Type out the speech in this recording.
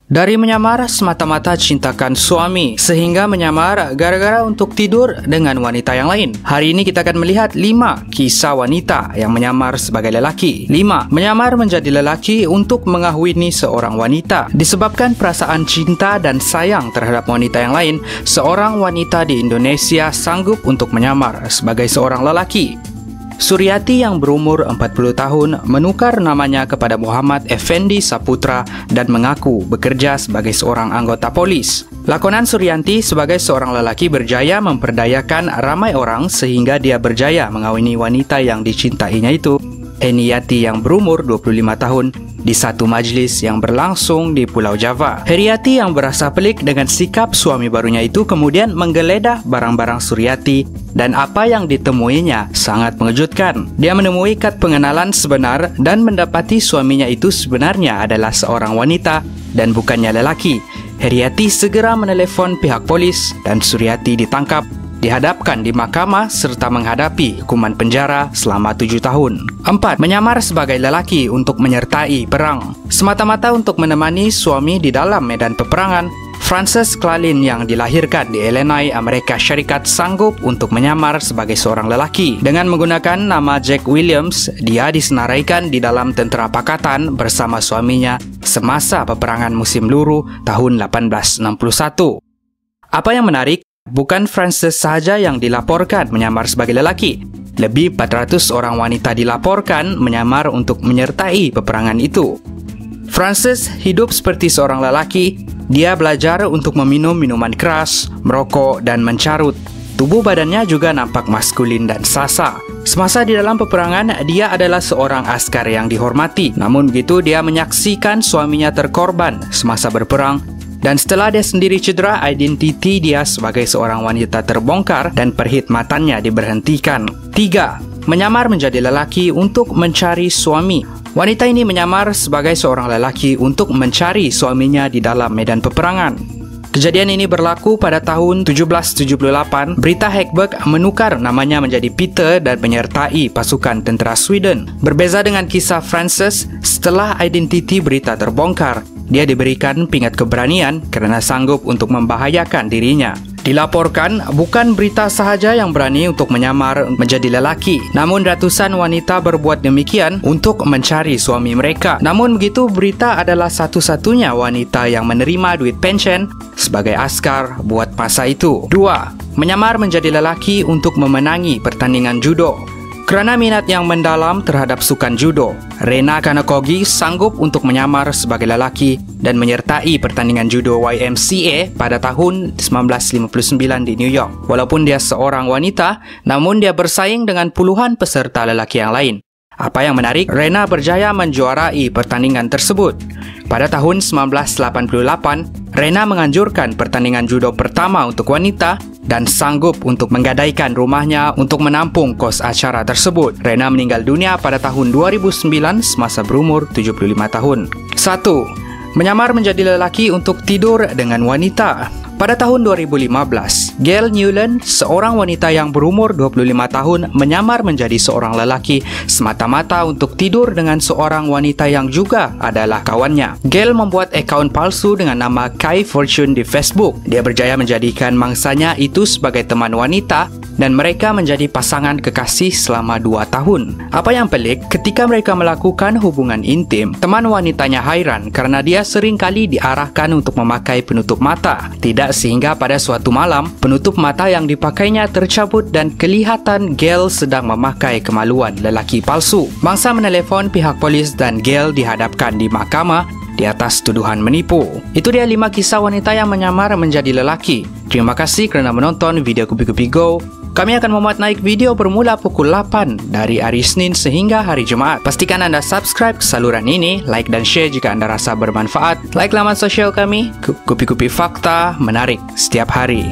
Dari menyamar semata-mata cintakan suami, sehingga menyamar gara-gara untuk tidur dengan wanita yang lain. Hari ini kita akan melihat 5 kisah wanita yang menyamar sebagai lelaki. 5. Menyamar menjadi lelaki untuk mengahwini seorang wanita. Disebabkan perasaan cinta dan sayang terhadap wanita yang lain, seorang wanita di Indonesia sanggup untuk menyamar sebagai seorang lelaki. Suryati yang berumur 40 tahun menukar namanya kepada Muhammad Effendi Saputra dan mengaku bekerja sebagai seorang anggota polis. Lakonan Suryanti sebagai seorang lelaki berjaya memperdayakan ramai orang sehingga dia berjaya mengawini wanita yang dicintainya itu, Heniati yang berumur 25 tahun, di satu majlis yang berlangsung di Pulau Java. Heriati yang berasa pelik dengan sikap suami barunya itu kemudian menggeledah barang-barang Suryati dan apa yang ditemuinya sangat mengejutkan. Dia menemui kad pengenalan sebenar dan mendapati suaminya itu sebenarnya adalah seorang wanita dan bukannya lelaki. Heriati segera menelepon pihak polis dan Suryati ditangkap, dihadapkan di mahkamah serta menghadapi hukuman penjara selama 7 tahun. 4. Menyamar sebagai lelaki untuk menyertai perang. Semata-mata untuk menemani suami di dalam medan peperangan, Frances Clalin yang dilahirkan di Illinois, Amerika Syarikat sanggup untuk menyamar sebagai seorang lelaki. Dengan menggunakan nama Jack Williams, dia disenaraikan di dalam tentera pakatan bersama suaminya semasa peperangan musim luruh tahun 1861. Apa yang menarik, bukan Frances sahaja yang dilaporkan menyamar sebagai lelaki. Lebih 400 orang wanita dilaporkan menyamar untuk menyertai peperangan itu. Frances hidup seperti seorang lelaki. Dia belajar untuk meminum minuman keras, merokok, dan mencarut. Tubuh badannya juga nampak maskulin dan sasa. Semasa di dalam peperangan, dia adalah seorang askar yang dihormati. Namun begitu, dia menyaksikan suaminya terkorban semasa berperang. Dan setelah dia sendiri cedera, identiti dia sebagai seorang wanita terbongkar dan perkhidmatannya diberhentikan. 3. Menyamar menjadi lelaki untuk mencari suami. Wanita ini menyamar sebagai seorang lelaki untuk mencari suaminya di dalam medan peperangan. Kejadian ini berlaku pada tahun 1778. Brita Häggberg menukar namanya menjadi Peter dan menyertai pasukan tentera Sweden. Berbeza dengan kisah Frances, setelah identiti Brita terbongkar, dia diberikan pingat keberanian kerana sanggup untuk membahayakan dirinya. Dilaporkan, bukan Brita sahaja yang berani untuk menyamar menjadi lelaki, namun ratusan wanita berbuat demikian untuk mencari suami mereka. Namun begitu, Brita adalah satu-satunya wanita yang menerima duit pension sebagai askar buat masa itu. 2. Menyamar menjadi lelaki untuk memenangi pertandingan judo. Kerana minat yang mendalam terhadap sukan judo, Rena Kanokogi sanggup untuk menyamar sebagai lelaki dan menyertai pertandingan judo YMCA pada tahun 1959 di New York. Walaupun dia seorang wanita, namun dia bersaing dengan puluhan peserta lelaki yang lain. Apa yang menarik, Rena berjaya menjuarai pertandingan tersebut. Pada tahun 1988, Rena menganjurkan pertandingan judo pertama untuk wanita dan sanggup untuk menggadaikan rumahnya untuk menampung kos acara tersebut. Rena meninggal dunia pada tahun 2009 semasa berumur 75 tahun. 1. Menyamar menjadi lelaki untuk tidur dengan wanita. Pada tahun 2015, Gail Newland, seorang wanita yang berumur 25 tahun, menyamar menjadi seorang lelaki semata-mata untuk tidur dengan seorang wanita yang juga adalah kawannya. Gail membuat akaun palsu dengan nama Kai Fortune di Facebook. Dia berjaya menjadikan mangsanya itu sebagai teman wanita dan mereka menjadi pasangan kekasih selama 2 tahun. Apa yang pelik, ketika mereka melakukan hubungan intim, teman wanitanya hairan kerana dia sering kali diarahkan untuk memakai penutup mata. Tidak sehingga pada suatu malam, penutup mata yang dipakainya tercabut dan kelihatan Gail sedang memakai kemaluan lelaki palsu. Mangsa menelepon pihak polis dan Gail dihadapkan di mahkamah di atas tuduhan menipu. Itu dia 5 kisah wanita yang menyamar menjadi lelaki. Terima kasih kerana menonton video Kupi-Kupi Go. Kami akan memuat naik video bermula pukul 8 dari hari Senin sehingga hari Jumaat. Pastikan anda subscribe ke saluran ini, like dan share jika anda rasa bermanfaat. Like laman sosial kami, Kupi-Kupi Fakta, menarik setiap hari.